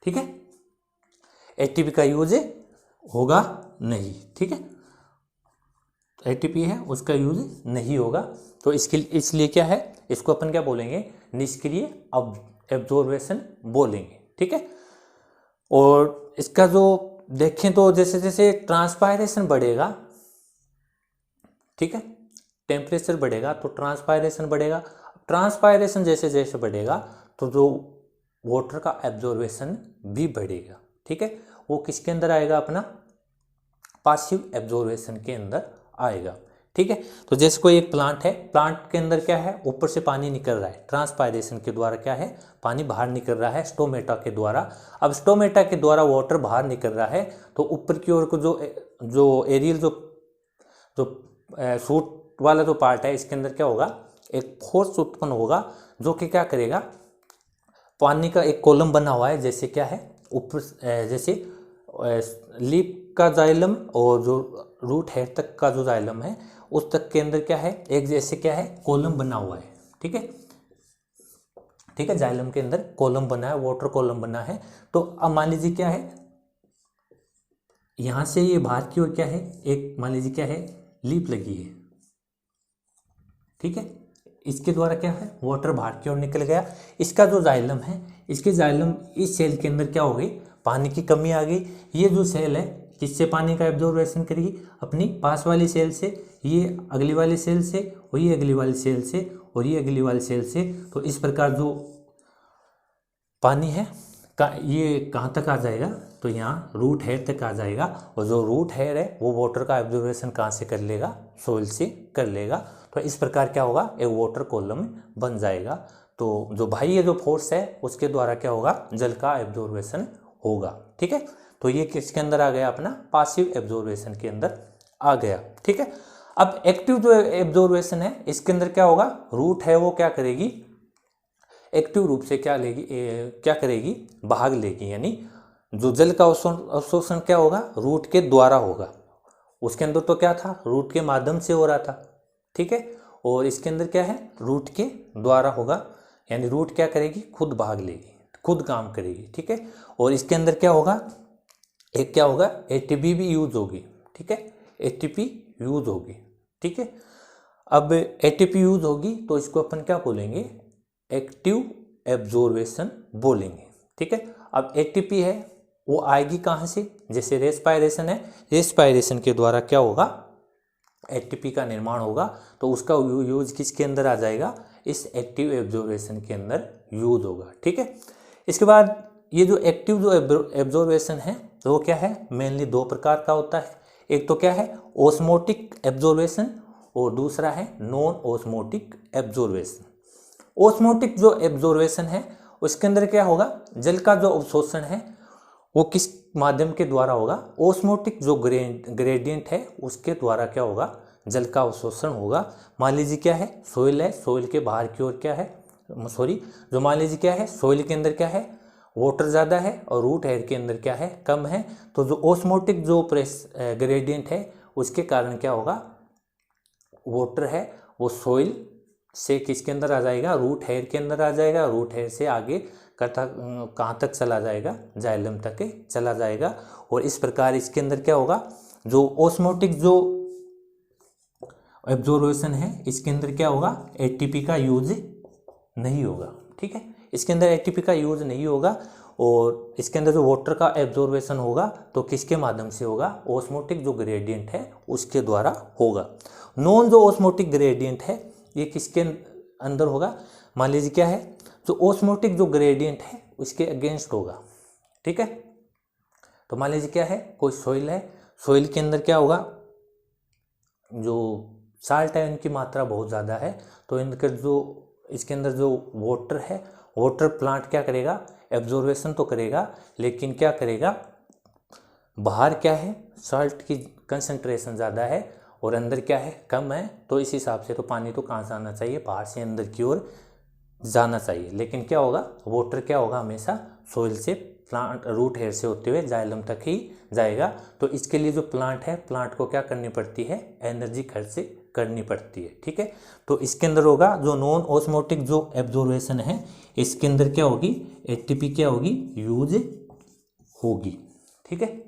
ठीक है, एटीपी का यूज होगा नहीं। ठीक है, एटीपी है उसका यूज नहीं होगा। तो इसलिए क्या है, इसको अपन क्या बोलेंगे, निष्क्रिय एब्जॉर्बेशन बोलेंगे। ठीक है, और इसका जो देखें तो जैसे जैसे ट्रांसपायरेशन बढ़ेगा, ठीक है, टेम्परेचर बढ़ेगा तो ट्रांसपायरेशन बढ़ेगा। ट्रांसपायरेशन जैसे जैसे बढ़ेगा तो जो वाटर का एब्जॉर्बेशन भी बढ़ेगा। ठीक है, वो किसके अंदर आएगा, अपना पासिव एब्जॉर्बेशन के अंदर आएगा। ठीक है, तो जैसे कोई एक प्लांट है, प्लांट के अंदर क्या है, ऊपर से पानी निकल रहा है, ट्रांसपायरेशन के द्वारा क्या है, पानी बाहर निकल रहा है स्टोमेटा के द्वारा। अब स्टोमेटा के द्वारा वाटर बाहर निकल रहा है तो ऊपर की ओर को जो एरियल जो सूट वाला जो पार्ट है इसके अंदर क्या होगा, एक फोर्स उत्पन्न होगा जो कि क्या करेगा, पानी का एक कॉलम बना हुआ है, जैसे क्या है ऊपर जैसे लीफ का जाइलम और जो रूट हेड तक का जो जाइलम है उस तक के अंदर क्या है, एक जैसे क्या है कॉलम बना हुआ है। ठीक है, ठीक है, जाइलम के अंदर कॉलम बना है, वाटर कॉलम बना है। तो अब मान लीजिए क्या है, यहां से ये बाहर की ओर क्या है, एक मान लीजिए क्या है, लीफ लगी है। ठीक है, इसके द्वारा क्या है, वाटर बाहर की ओर निकल गया। इसका जो जाइलम है, इसके जाइलम इस सेल के अंदर क्या हो गई, पानी की कमी आ गई। ये जो सेल है किससे पानी का एब्जॉर्बेशन करेगी, अपनी पास वाली सेल से, ये अगली वाली सेल से, और ये अगली वाली सेल से, और ये अगली वाली सेल से। तो इस प्रकार जो पानी है ये कहाँ तक आ जाएगा, तो यहाँ रूट हेयर तक आ जाएगा। और जो रूट हेयर है वो वाटर का एब्जॉर्बेशन कहाँ से कर लेगा, सोइल से कर लेगा। तो इस प्रकार क्या होगा, एक वाटर कॉलम बन जाएगा। तो जो बाह्य जो फोर्स है उसके द्वारा क्या होगा, जल का एब्जॉर्बेशन होगा। ठीक है, तो ये किसके अंदर आ गया, अपना पासिव एब्जॉर्बेशन के अंदर आ गया। ठीक है, अब एक्टिव जो एब्जॉर्बेशन है इसके अंदर क्या होगा, रूट है वो क्या करेगी, एक्टिव रूप से क्या लेगी, क्या करेगी, भाग लेगी। यानी जो जल का अवशोषण क्या होगा, रूट के द्वारा होगा। उसके अंदर तो क्या था, रूट के माध्यम से हो रहा था। ठीक है, और इसके अंदर क्या है, रूट के द्वारा होगा। यानी रूट क्या करेगी, खुद भाग लेगी, खुद काम करेगी। ठीक है, और इसके अंदर क्या होगा, एक क्या होगा, एटीपी भी यूज होगी। ठीक है, एटीपी यूज होगी। ठीक है, अब एटीपी यूज होगी तो इसको अपन क्या बोलेंगे, एक्टिव एब्जॉर्बेशन बोलेंगे। ठीक है, अब एटीपी है वो आएगी कहाँ से, जैसे रेस्पायरेशन है, रेस्पायरेशन के द्वारा क्या होगा, एटीपी का निर्माण होगा। तो उसका यूज किसके अंदर आ जाएगा, इस एक्टिव एब्जॉर्बेशन के अंदर यूज होगा। ठीक है, इसके बाद ये जो एक्टिव जो एब्जॉर्बेशन है तो वो क्या है, मेनली दो प्रकार का होता है। एक तो क्या है, ओस्मोटिक एब्जॉर्बेशन, और दूसरा है नॉन ओस्मोटिक एब्जॉर्बेशन। ओस्मोटिक जो एब्जॉर्बेशन है उसके अंदर क्या होगा, जल का जो अवशोषण है वो किस माध्यम के द्वारा होगा, ओस्मोटिक जो ग्रेडियंट है उसके द्वारा क्या होगा, जल का अवशोषण होगा। मान लीजिए क्या है, सोइल है, सोइल के बाहर की ओर क्या है, जो मान लीजिए क्या है, सोइल के अंदर क्या है, वाटर ज़्यादा है और रूट हेयर के अंदर क्या है, कम है। तो जो ओस्मोटिक जो ग्रेडियंट है उसके कारण क्या होगा, वाटर है वो सोइल से किसके अंदर आ जाएगा, रूट हेयर के अंदर आ जाएगा। रूट हेयर से आगे कहाँ तक चला जाएगा, जाइलम तक चला जाएगा। और इस प्रकार इसके अंदर क्या होगा, जो ओस्मोटिक जो एब्जॉर्बेशन है इसके अंदर क्या होगा, एटीपी का यूज नहीं होगा। ठीक है, इसके अंदर एटीपी का यूज नहीं होगा, और इसके अंदर जो वाटर का एब्जॉर्बेशन होगा तो किसके माध्यम से होगा, ऑस्मोटिक जो ग्रेडियंट है उसके द्वारा होगा। नॉन जो ऑस्मोटिक ग्रेडियंट है ये किसके अंदर होगा, मान लीजिए क्या है, जो ऑस्मोटिक जो ग्रेडियंट है उसके अगेंस्ट होगा। ठीक है, तो मान लीजिए क्या है, कोई सॉइल है, सॉइल के अंदर क्या होगा, जो साल्ट है इनकी मात्रा बहुत ज़्यादा है, तो इनका जो इसके अंदर जो वाटर है, वाटर प्लांट क्या करेगा, एब्जॉर्बेशन तो करेगा, लेकिन क्या करेगा, बाहर क्या है, साल्ट की कंसंट्रेशन ज़्यादा है और अंदर क्या है, कम है, तो इस हिसाब से तो पानी तो कहाँ से आना चाहिए, बाहर से अंदर की ओर जाना चाहिए। लेकिन क्या होगा, वाटर क्या होगा, हमेशा सॉइल से प्लांट रूट हेयर से होते हुए जाइलम तक ही जाएगा। तो इसके लिए जो प्लांट है, प्लांट को क्या करनी पड़ती है, एनर्जी खर्च करनी पड़ती है। ठीक है, तो इसके अंदर होगा जो नॉन ऑस्मोटिक जो एब्जॉर्बेशन है, इसके अंदर क्या होगी, एटीपी क्या होगी, यूज होगी। ठीक है,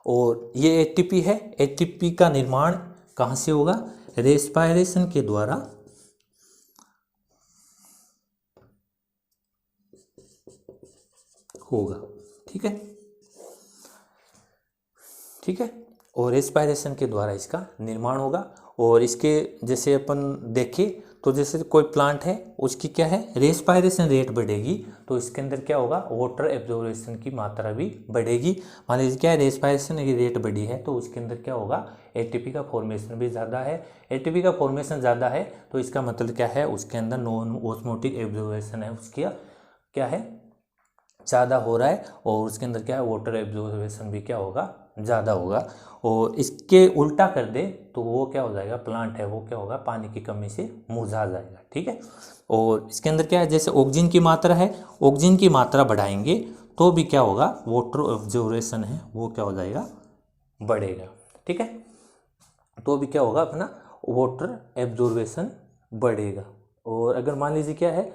और ये एटीपी है, एटीपी का निर्माण कहाँ से होगा, रेस्पायरेशन के द्वारा होगा। ठीक है, ठीक है, और रेस्पायरेशन के द्वारा इसका निर्माण होगा। और इसके जैसे अपन देखें तो जैसे कोई प्लांट है उसकी क्या है, रेस्पायरेशन रेट बढ़ेगी, तो इसके अंदर क्या होगा, वाटर एब्जॉर्बेशन की मात्रा भी बढ़ेगी। मान लीजिए क्या है, रेस्पायरेशन की रेट बढ़ी है तो उसके अंदर क्या होगा, एटीपी का फॉर्मेशन भी ज़्यादा है। एटीपी का फॉर्मेशन ज़्यादा है तो इसका मतलब क्या है, उसके अंदर नॉन ऑस्मोटिक एब्जॉर्बेशन है उसकी क्या है, ज़्यादा हो रहा है, और उसके अंदर क्या है, वाटर एब्जॉर्बेशन भी क्या होगा, ज़्यादा होगा। और इसके उल्टा कर दे तो वो क्या हो जाएगा, प्लांट है वो क्या होगा, पानी की कमी से मुरझा जाएगा। ठीक है, और इसके अंदर क्या है, जैसे ऑक्सीजन की मात्रा है, ऑक्सीजन की मात्रा बढ़ाएंगे तो भी क्या होगा, वाटर एब्जॉर्बेशन है वो क्या हो जाएगा, बढ़ेगा। ठीक है, तो भी क्या होगा, अपना वाटर एब्जॉर्बेशन बढ़ेगा। और अगर मान लीजिए क्या है,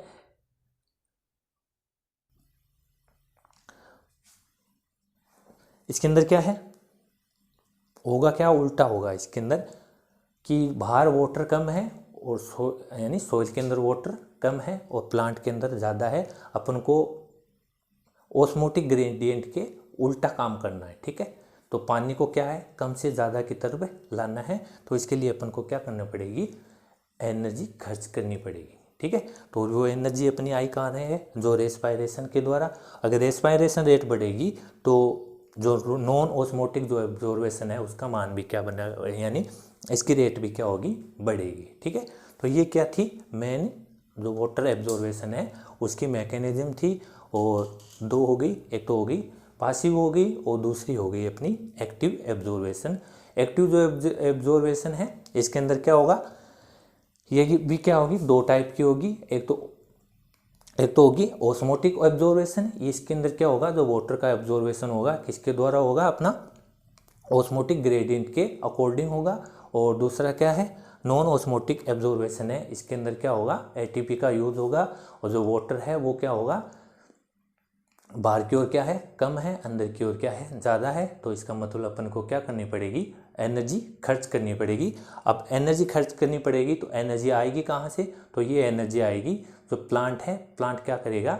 इसके अंदर क्या है, होगा क्या, उल्टा होगा इसके अंदर, कि बाहर वाटर कम है और यानी सॉइल के अंदर वाटर कम है और प्लांट के अंदर ज़्यादा है। अपन को ऑस्मोटिक ग्रेडियंट के उल्टा काम करना है। ठीक है, तो पानी को क्या है, कम से ज़्यादा की तरफ लाना है, तो इसके लिए अपन को क्या करना पड़ेगी, एनर्जी खर्च करनी पड़ेगी। ठीक है, तो वो एनर्जी अपनी आई कहाँ है, जो रेस्पायरेशन के द्वारा। अगर रेस्पायरेशन रेट बढ़ेगी तो जो नॉन ऑस्मोटिक जो एब्जॉर्बेशन है उसका मान भी क्या बना, यानी इसकी रेट भी क्या होगी, बढ़ेगी। ठीक है, तो ये क्या थी, मेन जो वाटर एब्जॉर्बेशन है उसकी मैकेनिज्म थी। और दो हो गई, एक तो हो गई पासिव हो गई और दूसरी हो गई अपनी एक्टिव एब्जॉर्बेशन। एक्टिव जो एब्जॉर्बेशन है इसके अंदर क्या होगा, ये भी क्या होगी, दो टाइप की होगी। एक तो होगी ऑस्मोटिक एब्जॉर्बेशन, इसके अंदर क्या होगा, जो वाटर का एब्जॉर्बेशन होगा किसके द्वारा होगा, अपना ऑस्मोटिक ग्रेडियंट के अकॉर्डिंग होगा। और दूसरा क्या है, नॉन ऑस्मोटिक एब्जॉर्बेशन है, इसके अंदर क्या होगा, एटीपी का यूज होगा और जो वाटर है वो क्या होगा, बाहर की ओर क्या है, कम है, अंदर की ओर क्या है, ज़्यादा है। तो इसका मतलब अपन को क्या करनी पड़ेगी, एनर्जी खर्च करनी पड़ेगी। अब एनर्जी खर्च करनी पड़ेगी तो एनर्जी आएगी कहाँ से, तो ये एनर्जी आएगी, जो प्लांट है, प्लांट क्या करेगा,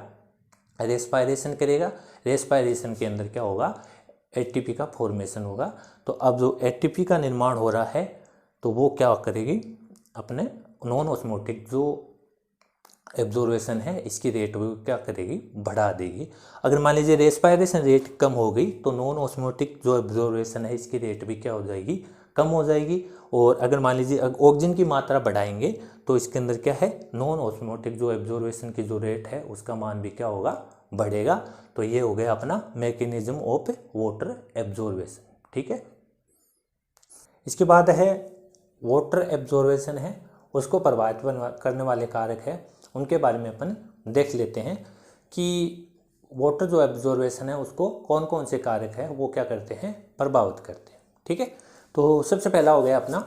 रेस्पायरेशन करेगा। रेस्पायरेशन के अंदर क्या होगा, एटीपी का फॉर्मेशन होगा। तो अब जो एटीपी का निर्माण हो रहा है तो वो क्या करेगी, अपने नॉन ऑस्मोटिक जो एब्जॉर्बेशन है इसकी रेट वो क्या करेगी, बढ़ा देगी। अगर मान लीजिए रेस्पायरेशन रेट कम हो गई तो नॉन ऑस्मोटिक जो एब्जॉर्बेशन है इसकी रेट भी क्या हो जाएगी, कम हो जाएगी। और अगर मान लीजिए ऑक्सीजन की मात्रा बढ़ाएंगे तो इसके अंदर क्या है, नॉन ऑस्मोटिक जो एब्जॉर्बेशन की जो रेट है उसका मान भी क्या होगा, बढ़ेगा। तो ये हो गया अपना मैकेनिज्म ऑफ वाटर एब्जॉर्बेशन। ठीक है, इसके बाद है वाटर एब्जॉर्बेशन है, उसको प्रभावित करने वाले कारक है, उनके बारे में अपन देख लेते हैं कि वाटर जो एब्जॉर्बेशन है उसको कौन कौन से कारक है वो क्या करते हैं, प्रभावित करते हैं। ठीक है, तो सबसे पहला हो गया अपना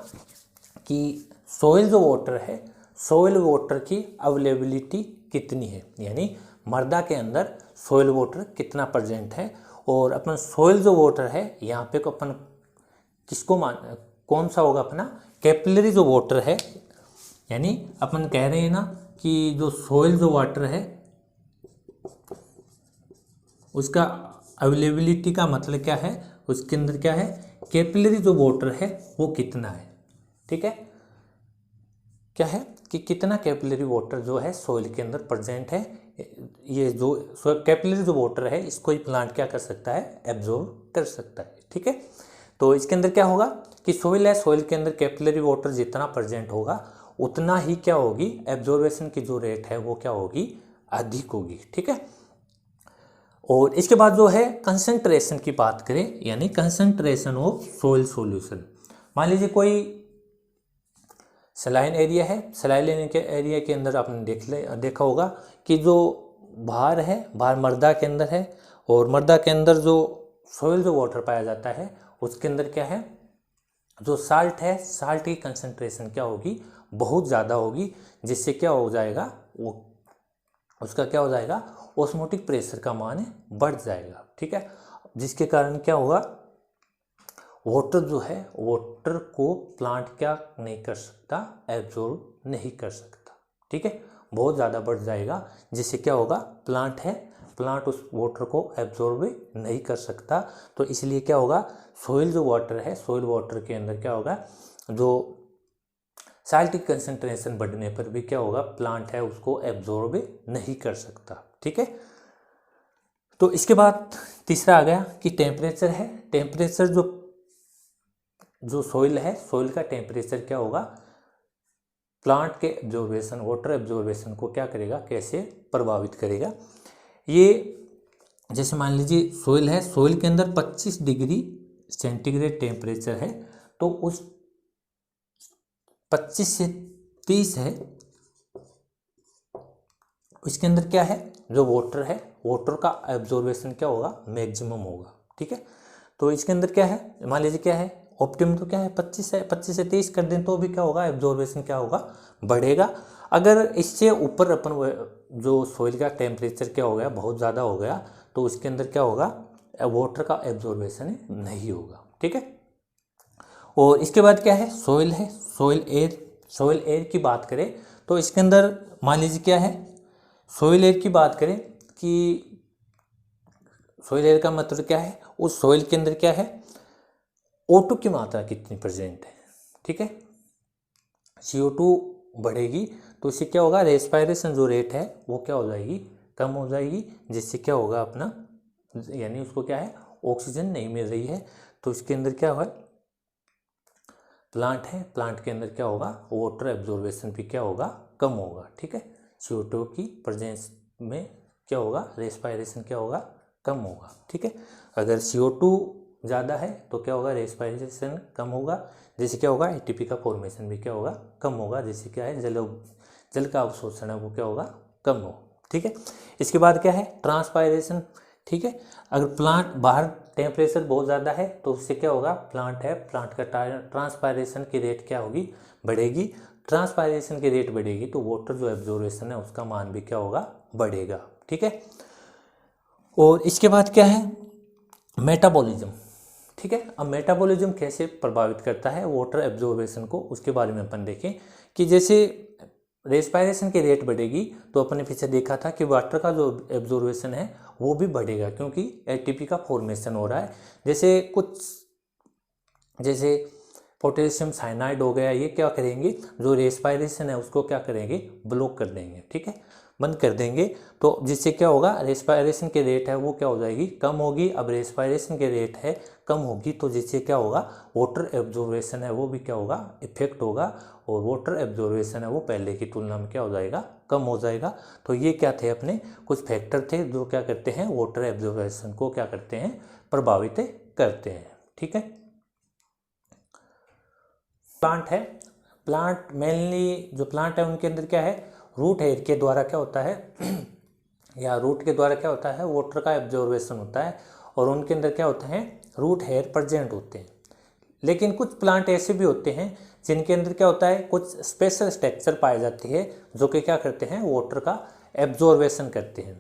कि सॉइल जो वाटर है, सॉइल वाटर की अवेलेबिलिटी कितनी है, यानी मृदा के अंदर सॉइल वाटर कितना प्रेजेंट है। और अपन सॉइल जो वाटर है यहाँ पे को अपन किसको कौन सा होगा, अपना कैपिलरी जो वाटर है, यानी अपन कह रहे हैं ना कि जो सॉइल जो वाटर है उसका अवेलेबिलिटी का मतलब क्या है, उसके अंदर क्या है, कैपिलरी जो वाटर है वो कितना है। ठीक है, क्या है कि कितना कैपिलरी वाटर जो है सॉइल के अंदर प्रेजेंट है। ये जो कैपिलरी जो वाटर है इसको ही प्लांट क्या कर सकता है, एब्जॉर्ब कर सकता है। ठीक है, तो इसके अंदर क्या होगा कि सॉइल है, सॉइल के अंदर कैपिलरी वाटर जितना प्रेजेंट होगा उतना ही क्या होगी, एब्जॉर्बेशन की जो रेट है वो क्या होगी, अधिक होगी। ठीक है, और इसके बाद जो है कंसंट्रेशन की बात करें, यानी कंसंट्रेशन ऑफ सॉइल सॉल्यूशन। मान लीजिए कोई सलाइन एरिया है, सलाइन के एरिया के अंदर आपने देखा होगा कि जो भार है, भार मर्दा के अंदर है, और मर्दा के अंदर जो सॉइल जो वाटर पाया जाता है उसके अंदर क्या है, जो साल्ट है, साल्ट की कंसंट्रेशन क्या होगी, बहुत ज़्यादा होगी, जिससे क्या हो जाएगा, वो उसका क्या हो जाएगा, ऑस्मोटिक प्रेशर का मान बढ़ जाएगा। ठीक है, जिसके कारण क्या होगा, वाटर जो है, वाटर को प्लांट क्या नहीं कर सकता, एब्जॉर्ब नहीं कर सकता। ठीक है, बहुत ज़्यादा बढ़ जाएगा, जिससे क्या होगा, प्लांट है, प्लांट उस वाटर को एब्जॉर्ब नहीं कर सकता। तो इसलिए क्या होगा, सॉइल जो वाटर है, सॉइल वाटर के अंदर क्या होगा, जो साल्ट की कंसंट्रेशन बढ़ने पर भी क्या होगा, प्लांट है उसको एब्जॉर्ब नहीं कर सकता। ठीक है, तो इसके बाद तीसरा आ गया कि टेम्परेचर है। टेम्परेचर जो सॉइल है, सॉइल का टेम्परेचर क्या होगा, प्लांट के एब्जॉर्बेशन, वाटर एब्जॉर्बेशन को क्या करेगा, कैसे प्रभावित करेगा। ये जैसे मान लीजिए सॉइल है, सॉइल के अंदर 25 डिग्री सेंटीग्रेड टेम्परेचर है, तो उस 25 से 30 है, इसके अंदर क्या है, जो वाटर है, वाटर का एब्जॉर्बेशन क्या होगा, मैक्सिमम होगा। ठीक है, तो इसके अंदर क्या है, मान लीजिए क्या है, ऑप्टिमम तो क्या है 25 से 30 कर दें तो भी क्या होगा, एब्जॉर्बेशन क्या होगा, बढ़ेगा। अगर इससे ऊपर अपन जो सॉइल का टेम्परेचर क्या हो गया, बहुत ज़्यादा हो गया, तो उसके अंदर क्या होगा, वाटर का एब्जॉर्बेशन नहीं होगा। ठीक है, और इसके बाद क्या है, सॉइल है, सॉइल एयर। सॉइल एयर की बात करें तो इसके अंदर मान लीजिए क्या है, सॉइल एयर की बात करें कि सॉइल एयर का मतलब क्या है, उस सॉइल के अंदर क्या है, O2 की मात्रा कितनी प्रेजेंट है। ठीक है, CO2 बढ़ेगी तो इससे क्या होगा, रेस्पायरेशन जो रेट है वो क्या हो जाएगी, कम हो जाएगी, जिससे क्या होगा अपना, यानी उसको क्या है, ऑक्सीजन नहीं मिल रही है, तो इसके अंदर क्या होगा, प्लांट है, प्लांट के अंदर क्या होगा, वाटर एब्जॉर्बेशन भी क्या होगा, कम होगा। ठीक है, CO2 की प्रेजेंस में क्या होगा, रेस्पायरेशन क्या होगा, कम होगा। ठीक है, अगर CO2 ज़्यादा है तो क्या होगा, रेस्पायरेशन कम होगा, जिससे क्या होगा, ATP का फॉर्मेशन भी क्या होगा, कम होगा, जिससे क्या है, जल का अवशोषण है वो क्या होगा, कम हो। ठीक है, इसके बाद क्या है, ट्रांसपायरेशन। ठीक है, अगर प्लांट बाहर टेम्परेचर बहुत ज़्यादा है तो उससे क्या होगा, प्लांट है, प्लांट का ट्रांसपायरेशन की रेट क्या होगी, बढ़ेगी। ट्रांसपायरेशन की रेट बढ़ेगी तो वाटर जो एब्जॉर्बेशन है उसका मान भी क्या होगा, बढ़ेगा। ठीक है, और इसके बाद क्या है, मेटाबॉलिज्म। ठीक है, अब मेटाबॉलिज्म कैसे प्रभावित करता है वाटर एब्जॉर्बेशन को, उसके बारे में अपन देखें कि जैसे रेस्पायरेशन की रेट बढ़ेगी तो अपने पीछे देखा था कि वाटर का जो एब्जॉर्बेशन है वो भी बढ़ेगा, क्योंकि ATP का फॉर्मेशन हो रहा है। जैसे पोटेशियम साइनाइड हो गया, ये क्या करेंगे, जो रेस्पायरेशन है उसको क्या करेंगे, ब्लॉक कर देंगे। ठीक है, बंद कर देंगे, तो जिससे क्या होगा, रेस्पायरेशन की रेट है वो क्या हो जाएगी, कम होगी। अब रेस्पायरेशन की रेट है कम होगी तो जिससे क्या होगा, वाटर एब्जॉर्बेशन है वो भी क्या होगा, इफेक्ट होगा, और वाटर एब्जॉर्बेशन है वो पहले की तुलना में क्या हो जाएगा, कम हो जाएगा। तो ये क्या थे, अपने कुछ फैक्टर थे जो क्या करते हैं, वाटर एब्जॉर्बेशन को क्या करते हैं, प्रभावित करते हैं। ठीक है, प्लांट है, प्लांट मेनली जो प्लांट है उनके अंदर क्या है, रूट हेयर के द्वारा क्या होता है या रूट के द्वारा क्या होता है, वाटर का एब्जॉर्बेशन होता है, और उनके अंदर क्या होता है, रूट हेयर प्रेजेंट होते हैं। लेकिन कुछ प्लांट ऐसे भी होते हैं जिनके अंदर क्या होता है, कुछ स्पेशल स्ट्रक्चर पाए जाते हैं जो कि क्या करते हैं, वाटर का एब्जॉर्बेशन करते हैं।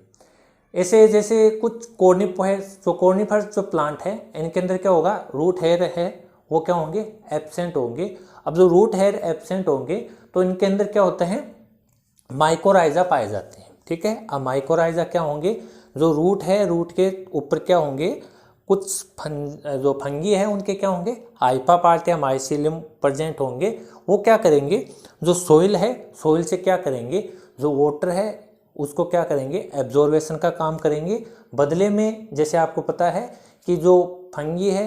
ऐसे जैसे कुछ कॉर्निफर जो प्लांट है इनके अंदर क्या होगा, रूट हेयर है वो क्या होंगे, एब्सेंट होंगे। अब जो रूट हेयर एब्सेंट होंगे तो इनके अंदर क्या होता है, माइकोराइजा पाए जाते हैं। ठीक है, अब माइकोराइजा क्या होंगे, जो रूट है, रूट के ऊपर क्या होंगे, कुछ जो फंगी है उनके क्या होंगे, हाइफा पार्ट या माइसीलियम प्रेजेंट होंगे। वो क्या करेंगे, जो सोइल है, सोइल से क्या करेंगे, जो वाटर है उसको क्या करेंगे, एब्जॉर्बेशन का काम करेंगे। बदले में जैसे आपको पता है कि जो फंगी है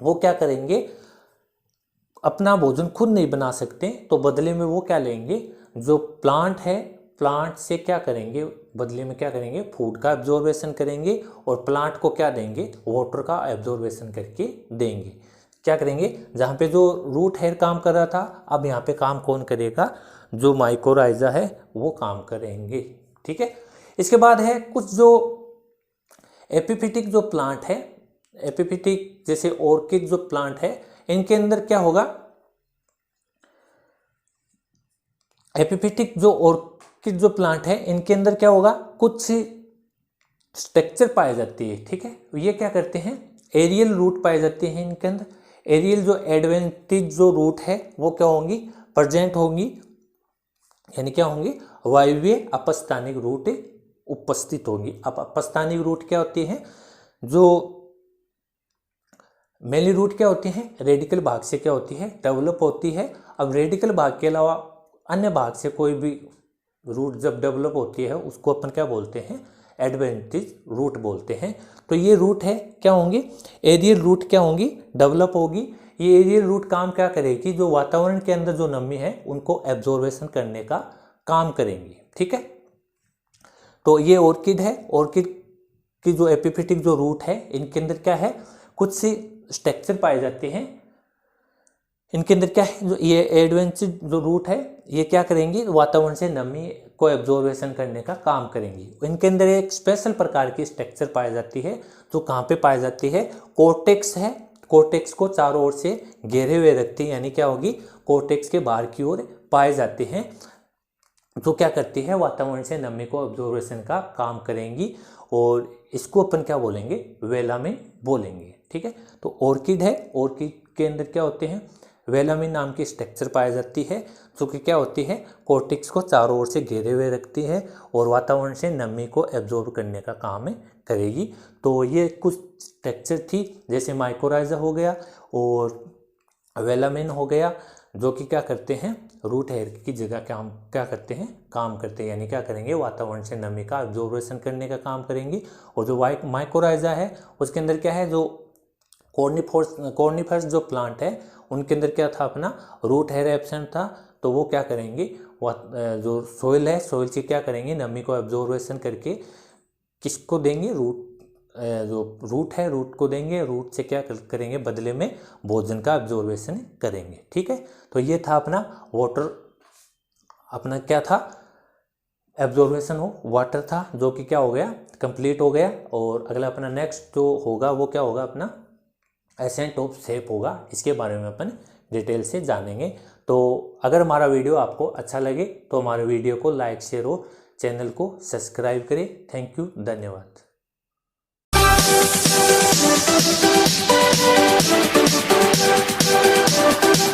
वो क्या करेंगे, अपना भोजन खुद नहीं बना सकते, तो बदले में वो क्या लेंगे, जो प्लांट है, प्लांट से क्या करेंगे, बदले में क्या करेंगे, फूड का एब्जॉर्बेशन करेंगे और प्लांट को क्या देंगे, वाटर का एब्जॉर्बेशन करके देंगे। क्या करेंगे, जहाँ पे जो रूट हेयर काम कर रहा था, अब यहाँ पे काम कौन करेगा, जो माइकोराइजा है वो काम करेंगे। ठीक है। इसके बाद है कुछ जो एपिफिटिक जो प्लांट है, एपिफिटिक जैसे ऑर्किड जो प्लांट है, इनके अंदर क्या होगा, एपिफिटिक जो ऑर्किड जो प्लांट है इनके अंदर क्या होगा, कुछ स्ट्रक्चर पाई जाती है। ठीक है। ये क्या करते हैं, एरियल रूट पाई जाती है इनके अंदर। एरियल जो एडवेंटिज जो रूट है वो क्या होंगी, प्रेजेंट होंगी, यानी क्या होंगी, वायवीय अपस्थानिक रूट उपस्थित होंगी। अब अपस्थानिक रूट क्या होती है, जो मेनली रूट क्या होती है, रेडिकल भाग से क्या होती है, डेवलप होती है। अब रेडिकल भाग के अलावा अन्य भाग से कोई भी रूट जब डेवलप होती है उसको अपन क्या बोलते हैं, एडवेंटिज रूट बोलते हैं। तो ये रूट है क्या होंगी, एरियल रूट क्या होंगी, डेवलप होगी। ये एरियल रूट काम क्या करेगी, जो वातावरण के अंदर जो नमी है उनको एब्जॉर्बेशन करने का काम करेंगी। ठीक है। तो ये ऑर्किड है, ऑर्किड की जो एपिफिटिक जो रूट है इनके अंदर क्या है, कुछ सी स्ट्रक्चर पाए जाते हैं। इनके अंदर क्या है, जो ये एडवेंटिज जो रूट है ये क्या करेंगी, वातावरण से नमी को एब्जॉर्बेशन करने का काम करेंगी। इनके अंदर एक स्पेशल प्रकार की स्ट्रक्चर पाई जाती है, जो कहाँ पे पाई जाती है, कोर्टेक्स है। कोर्टेक्स को चारों ओर से घेरे हुए रखती है, यानी क्या होगी, कोर्टेक्स के बाहर की ओर पाए जाते हैं, जो क्या करती है, वातावरण से नमी को एब्जॉर्बेशन का काम करेंगी। और इसको अपन क्या बोलेंगे, वेलामिन बोलेंगे। ठीक है। तो ऑर्किड है, ऑर्किड के अंदर क्या होते हैं, वेलामिन नाम की स्ट्रक्चर पाई जाती है, जो कि क्या होती है, कोर्टेक्स को चारों ओर से घेरे हुए रखती है और वातावरण से नमी को एब्जॉर्ब करने का काम करेगी। तो ये कुछ स्ट्रक्चर थी, जैसे माइकोराइजा हो गया और वेलामिन हो गया, जो कि क्या करते हैं, रूट हेयर की जगह क्या करते हैं, काम करते हैं, यानी क्या करेंगे, वातावरण से नमी का एब्जॉर्बेशन करने का काम करेंगी। और जो माइकोराइजा है उसके अंदर क्या है, जो कॉर्निफरस जो प्लांट है उनके अंदर क्या था, अपना रूट हेयर एब्सेंट था, तो वो क्या करेंगे, जो सोइल है, सोइल से क्या करेंगे, नमी को एब्जॉर्बेशन करके किसको देंगे, जो रूट है रूट को देंगे, रूट से क्या करेंगे, बदले में भोजन का एब्जॉर्बेशन करेंगे। ठीक है। तो ये था अपना वाटर, अपना क्या था, एब्जॉर्बेशन हो वाटर था, जो कि क्या हो गया, कंप्लीट हो गया। और अगला अपना नेक्स्ट जो होगा वो क्या होगा, अपना एसेंट ऑफ शेप होगा। इसके बारे में अपन डिटेल से जानेंगे। तो अगर हमारा वीडियो आपको अच्छा लगे तो हमारे वीडियो को लाइक, शेयर और चैनल को सब्सक्राइब करें। थैंक यू, धन्यवाद। We'll be right back.